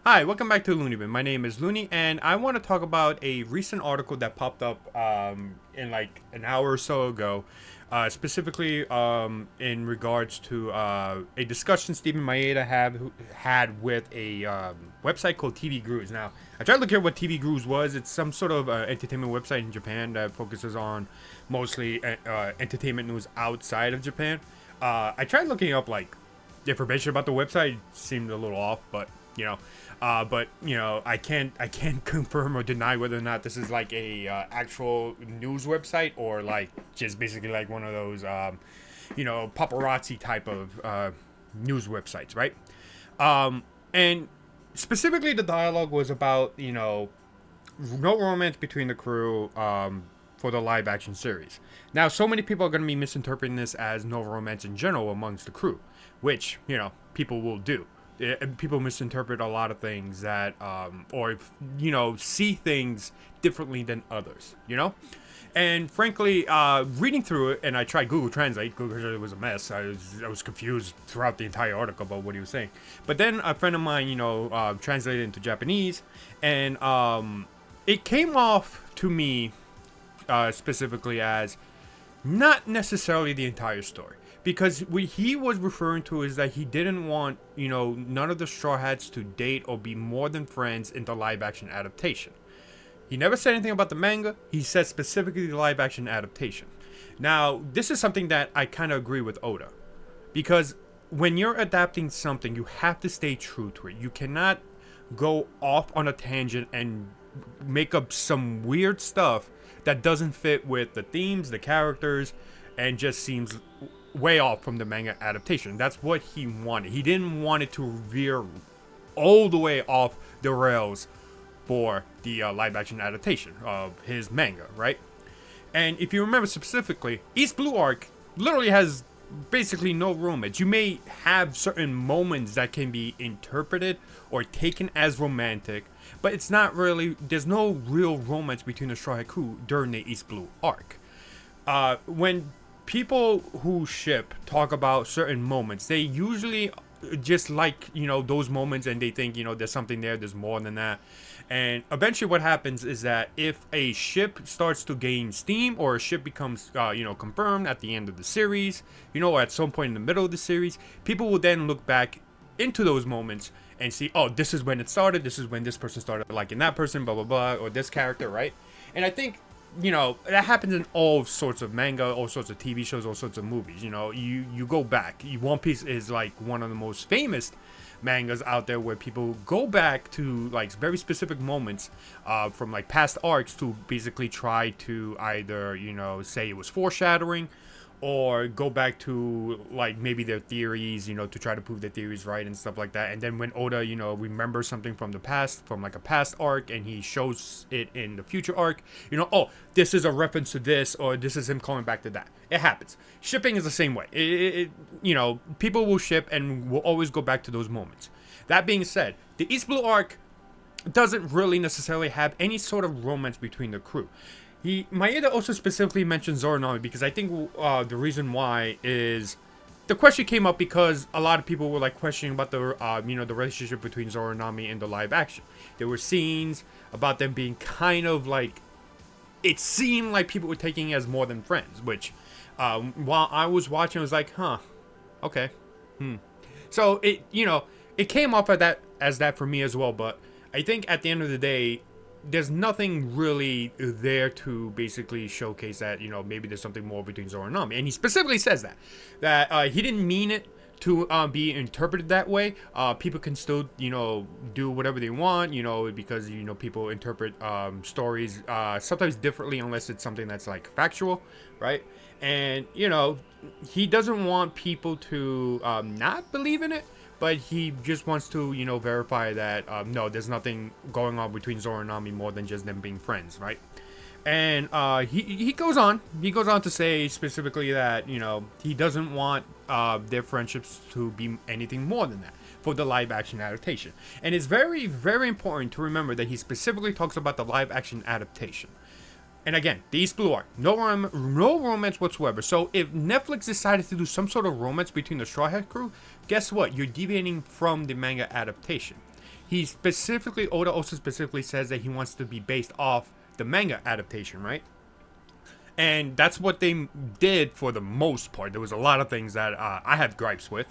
Hi, welcome back to Loony. My name is Loony, and I want to talk about a recent article that popped up in like an hour or so ago, specifically in regards to a discussion Stephen Maeda had with a website called TV Grooves. Now, I tried to look at what TV Grooves was. It's some sort of entertainment website in Japan that focuses on mostly entertainment news outside of Japan. I tried looking up like information about the website. It seemed a little off, but you know. I can't confirm or deny whether or not this is like a actual news website or like just basically like one of those, paparazzi type of news websites, right? And specifically, the dialogue was about no romance between the crew for the live action series. Now, so many people are going to be misinterpreting this as no romance in general amongst the crew, which people will do. People misinterpret a lot of things that or see things differently than others, and frankly, reading through it, and I tried Google Translate. Google Translate was a mess. I was confused throughout the entire article about what he was saying. But then a friend of mine translated it into Japanese, and it came off to me specifically as not necessarily the entire story, because what he was referring to is that he didn't want none of the Straw Hats to date or be more than friends in the live action adaptation. He never said anything about the manga. He said specifically the live action adaptation. Now, this is something that I kind of agree with Oda, because when you're adapting something, you have to stay true to it. You cannot go off on a tangent and make up some weird stuff that doesn't fit with the themes, the characters, and just seems way off from the manga adaptation. That's what he wanted. He didn't want it to veer all the way off the rails for the live action adaptation of his manga, right? And if you remember specifically, East Blue Arc literally has basically no romance. You may have certain moments that can be interpreted or taken as romantic, but it's not really, there's no real romance between the Straw Hat crew during the East Blue Arc. When people who ship talk about certain moments, they usually just like those moments, and they think there's something there's more than that. And eventually what happens is that if a ship starts to gain steam, or a ship becomes confirmed at the end of the series, or at some point in the middle of the series, people will then look back into those moments and see, oh, this is when it started, this is when this person started liking that person, blah blah blah, or this character, right? And I think that happens in all sorts of manga, all sorts of TV shows, all sorts of movies. You go back. One Piece is like one of the most famous mangas out there, where people go back to like very specific moments from like past arcs to basically try to either say it was foreshadowing, or go back to like maybe their theories, to try to prove their theories right and stuff like that. And then when Oda, remembers something from the past, from like a past arc, and he shows it in the future arc, oh, this is a reference to this, or this is him calling back to that. It happens. Shipping is the same way. People will ship and will always go back to those moments. That being said, the East Blue Arc doesn't really necessarily have any sort of romance between the crew. Maeda also specifically mentioned Zoranami, because I think the reason why is the question came up because a lot of people were like questioning about the the relationship between Zoranami and the live action. There were scenes about them being kind of like, it seemed like people were taking it as more than friends, which while I was watching, I was like, huh, okay, So it came off as that for me as well. But I think at the end of the day, there's nothing really there to basically showcase that maybe there's something more between Zoro and Nami. And he specifically says that he didn't mean it to be interpreted that way. People can still do whatever they want, because people interpret stories sometimes differently, unless it's something that's like factual, right? And he doesn't want people to not believe in it, but he just wants to, verify that, no, there's nothing going on between Zoro and Nami more than just them being friends, right? And he goes on to say specifically that, he doesn't want their friendships to be anything more than that for the live action adaptation. And it's very, very important to remember that he specifically talks about the live action adaptation. And again, the East Blue Arc, no romance whatsoever. So if Netflix decided to do some sort of romance between the Straw Hat crew, guess what? You're deviating from the manga adaptation. Oda also specifically says that he wants to be based off the manga adaptation, right? And that's what they did for the most part. There was a lot of things that I had gripes with,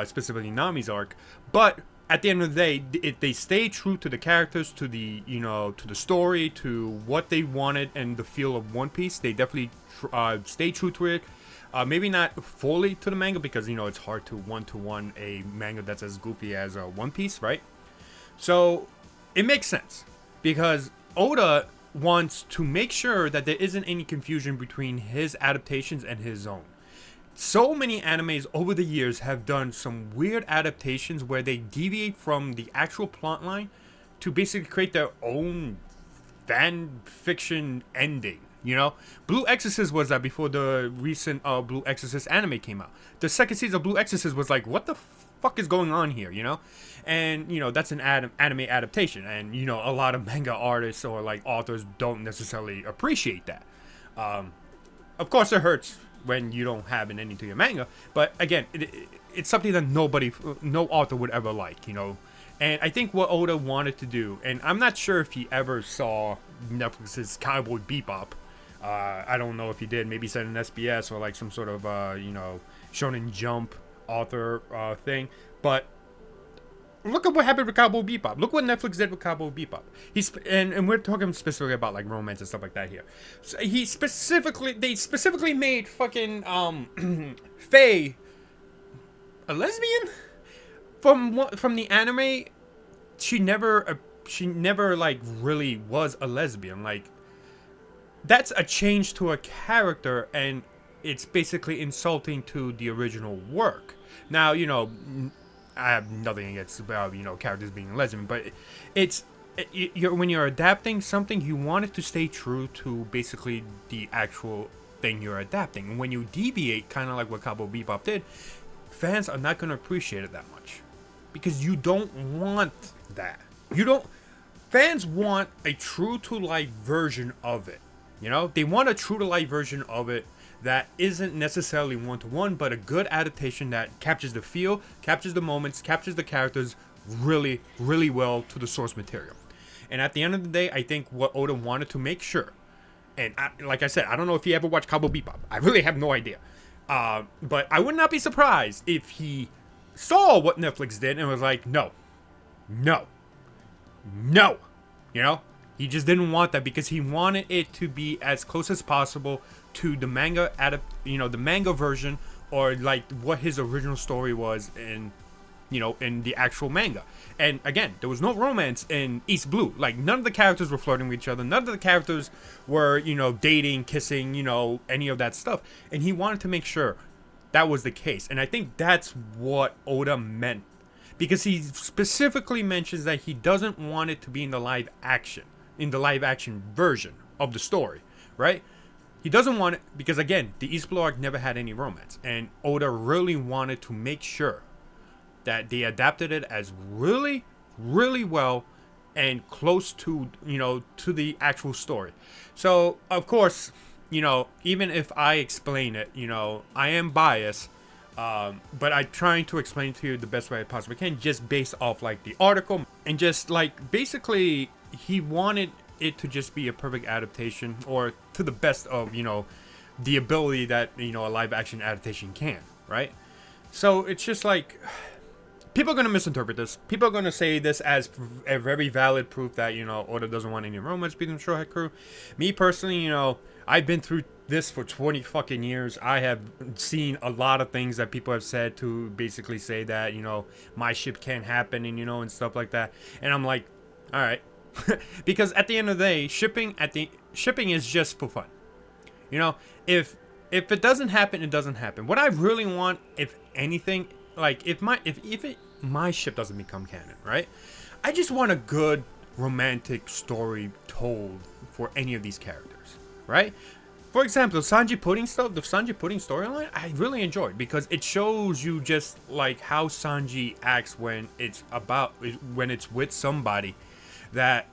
specifically Nami's arc. But at the end of the day, they stay true to the characters, to the to the story, to what they wanted and the feel of One Piece. They definitely stay true to it. Maybe not fully to the manga because it's hard to one a manga that's as goofy as One Piece, right? So it makes sense because Oda wants to make sure that there isn't any confusion between his adaptations and his own. So many animes over the years have done some weird adaptations where they deviate from the actual plotline to basically create their own fan fiction ending. Blue Exorcist was that before the recent Blue Exorcist anime came out. The second season of Blue Exorcist was like, what the fuck is going on here, And, that's an anime adaptation. And, a lot of manga artists or, like, authors don't necessarily appreciate that. Of course, it hurts when you don't have an ending to your manga. But, again, it's something that no author would ever like, And I think what Oda wanted to do, and I'm not sure if he ever saw Netflix's Cowboy Bebop. I don't know if he did. Maybe he said an SBS or, like, some sort of, Shonen Jump author thing. But look at what happened with Cowboy Bebop. Look what Netflix did with Cowboy Bebop. And we're talking specifically about like romance and stuff like that here. So they specifically made fucking Faye a lesbian from the anime. She never like really was a lesbian. Like that's a change to a character, and it's basically insulting to the original work. Now, I have nothing against characters being lesbian, but when you're adapting something, you want it to stay true to basically the actual thing you're adapting. And when you deviate, kind of like what Cowboy Bebop did, fans are not going to appreciate it that much because you don't want that. Fans want a true to life version of it. They want a true to life version of it that isn't necessarily one-to-one, but a good adaptation that captures the feel, captures the moments, captures the characters really, really well to the source material. And at the end of the day, I think what Oda wanted to make sure, and like I said, I don't know if he ever watched Cowboy Bebop. I really have no idea. But I would not be surprised if he saw what Netflix did and was like, no. He just didn't want that because he wanted it to be as close as possible to the manga the manga version, or like what his original story was in the actual manga. And again, there was no romance in East Blue. Like none of the characters were flirting with each other. None of the characters were, dating, kissing, any of that stuff. And he wanted to make sure that was the case. And I think that's what Oda meant, because he specifically mentions that he doesn't want it to be in the live action version of the story, right? He doesn't want it because, again, the East Blue arc never had any romance, and Oda really wanted to make sure that they adapted it as really, really well and close to, to the actual story. So, of course, even if I explain it, I am biased, but I'm trying to explain to you the best way I possibly can, just based off, like, the article, and just, like, basically, he wanted it to just be a perfect adaptation, or to the best of the ability that a live action adaptation can, right? So it's just like people are going to misinterpret this. People are going to say this as a very valid proof that Oda doesn't want any romance between the Straw Hat Crew. Me personally, I've been through this for 20 fucking years. I have seen a lot of things that people have said to basically say that my ship can't happen and stuff like that, and I'm like, all right. Because at the end of the day, shipping is just for fun. If it doesn't happen, it doesn't happen. What I really want, if anything, like if my ship doesn't become canon, right? I just want a good romantic story told for any of these characters, right? For example, the Sanji Pudding storyline, I really enjoyed because it shows you just like how Sanji acts when it's with somebody that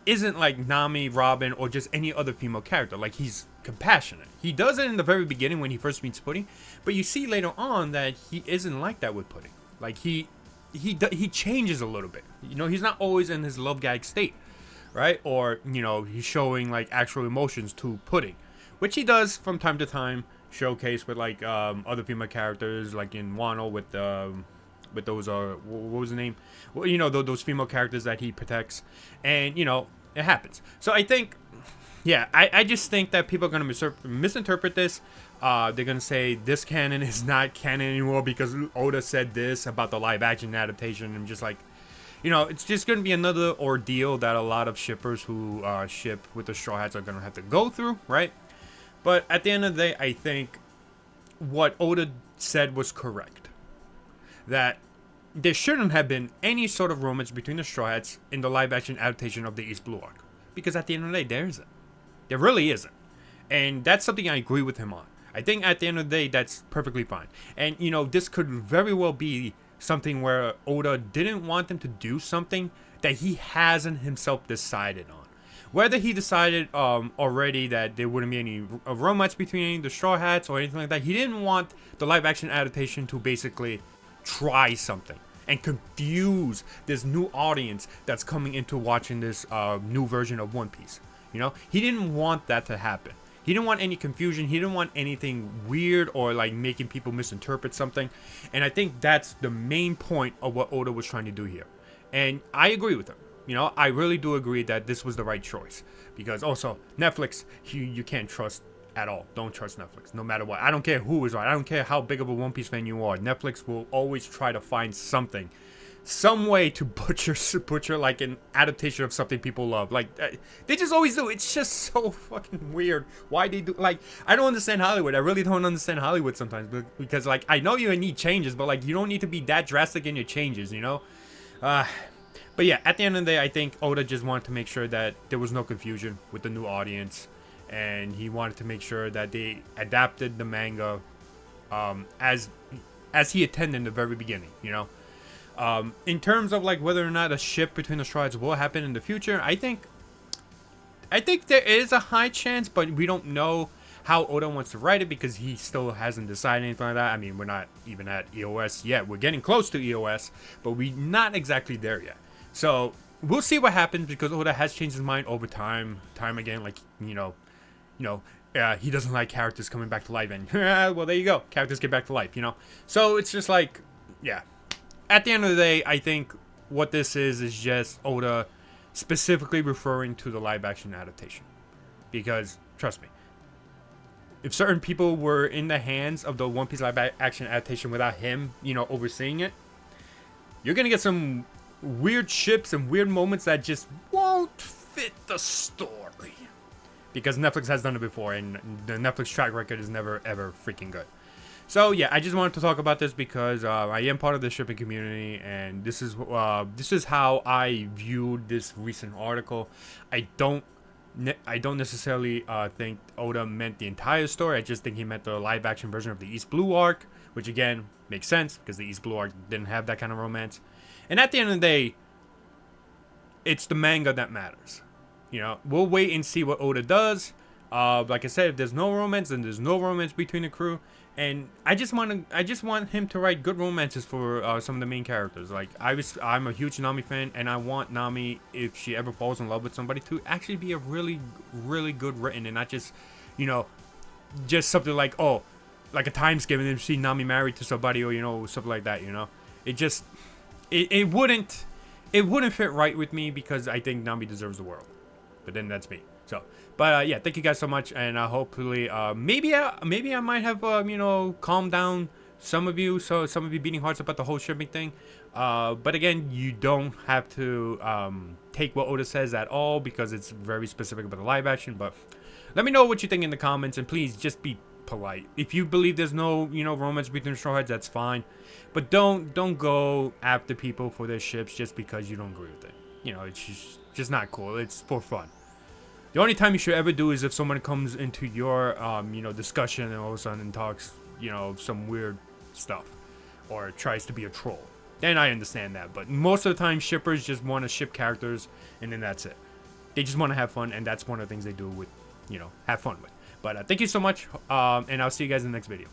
isn't like Nami, Robin, or just any other female character. Like, he's compassionate. He does it in the very beginning when he first meets Pudding, but you see later on that he isn't like that with Pudding. Like, he he changes a little bit. You know, he's not always in his love gag state, right? Or, you know, he's showing like actual emotions to Pudding, which he does from time to time, showcase with like other female characters, like in Wano with those what was the name? Well, you know, those female characters that he protects, and you know, it happens. So I think, yeah, I just think that people are gonna misinterpret this. They're gonna say this canon is not canon anymore because Oda said this about the live action adaptation. And just like, you know, it's just gonna be another ordeal that a lot of shippers who ship with the Straw Hats are gonna have to go through, right? But at the end of the day, I think what Oda said was correct. That there shouldn't have been any sort of romance between the Straw Hats in the live action adaptation of the East Blue arc. Because at the end of the day, there isn't. There really isn't. And that's something I agree with him on. I think at the end of the day, that's perfectly fine. And, you know, this could very well be something where Oda didn't want them to do something that he hasn't himself decided on. Whether he decided already that there wouldn't be any romance between the Straw Hats or anything like that, he didn't want the live action adaptation to basically try something and confuse this new audience that's coming into watching this new version of One Piece. You know, he didn't want that to happen. He didn't want any confusion. He didn't want anything weird or like making people misinterpret something. And I think that's the main point of what Oda was trying to do here. And I agree with him. You know, I really do agree that this was the right choice. Because also, Netflix, you can't trust at all. Don't trust Netflix, no matter what. I don't care who is right. I don't care how big of a One Piece fan you are. Netflix will always try to find something, some way to butcher like an adaptation of something people love. Like, they just always do. It's just so fucking weird why they do. Like, I don't understand Hollywood. I really don't understand Hollywood sometimes. Because, like, I know you need changes, but, like, you don't need to be that drastic in your changes, you know? But yeah, at the end of the day, I think Oda just wanted to make sure that there was no confusion with the new audience. And he wanted to make sure that they adapted the manga as he intended in the very beginning, you know? In terms of like whether or not a ship between the Straw Hats will happen in the future, I think there is a high chance, but we don't know how Oda wants to write it because he still hasn't decided anything like that. I mean, we're not even at EOS yet. We're getting close to EOS, but we're not exactly there yet. So we'll see what happens because Oda has changed his mind over time again. Like, you know, he doesn't like characters coming back to life, and well, there you go. Characters get back to life, you know. So it's just like, yeah. At the end of the day, I think what this is just Oda specifically referring to the live-action adaptation, because trust me, if certain people were in the hands of the One Piece live-action adaptation without him, you know, overseeing it, you're gonna get some weird ships and weird moments that just won't fit the story. Because Netflix has done it before, and the Netflix track record is never, ever freaking good. So, yeah, I just wanted to talk about this because I am part of the shipping community, and this is how I viewed this recent article. I don't necessarily think Oda meant the entire story. I just think he meant the live-action version of the East Blue arc, which, again, makes sense because the East Blue arc didn't have that kind of romance. And at the end of the day, it's the manga that matters. You know, we'll wait and see what Oda does. Like I said, if there's no romance, then there's no romance between the crew. And I just want him to write good romances for some of the main characters. Like I'm a huge Nami fan, and I want Nami, if she ever falls in love with somebody, to actually be a really, really good written, and not just, you know, just something like, oh, like a time skip and then see Nami married to somebody, or, you know, something like that. You know, it wouldn't fit right with me because I think Nami deserves the world. But then that's me. So, but yeah, thank you guys so much, and hopefully, maybe I might have you know, calmed down some of you, so some of you beating hearts about the whole shipping thing. But again, you don't have to take what Oda says at all because it's very specific about the live action. But let me know what you think in the comments, and please just be polite. If you believe there's no, you know, romance between Straw Hats, that's fine. But don't go after people for their ships just because you don't agree with it. You know, it's just not cool. It's for fun. The only time you should ever do is if someone comes into your, you know, discussion and all of a sudden talks, you know, some weird stuff or tries to be a troll. Then I understand that. But most of the time, shippers just want to ship characters, and then that's it. They just want to have fun, and that's one of the things they do with, you know, have fun with. But thank you so much, and I'll see you guys in the next video.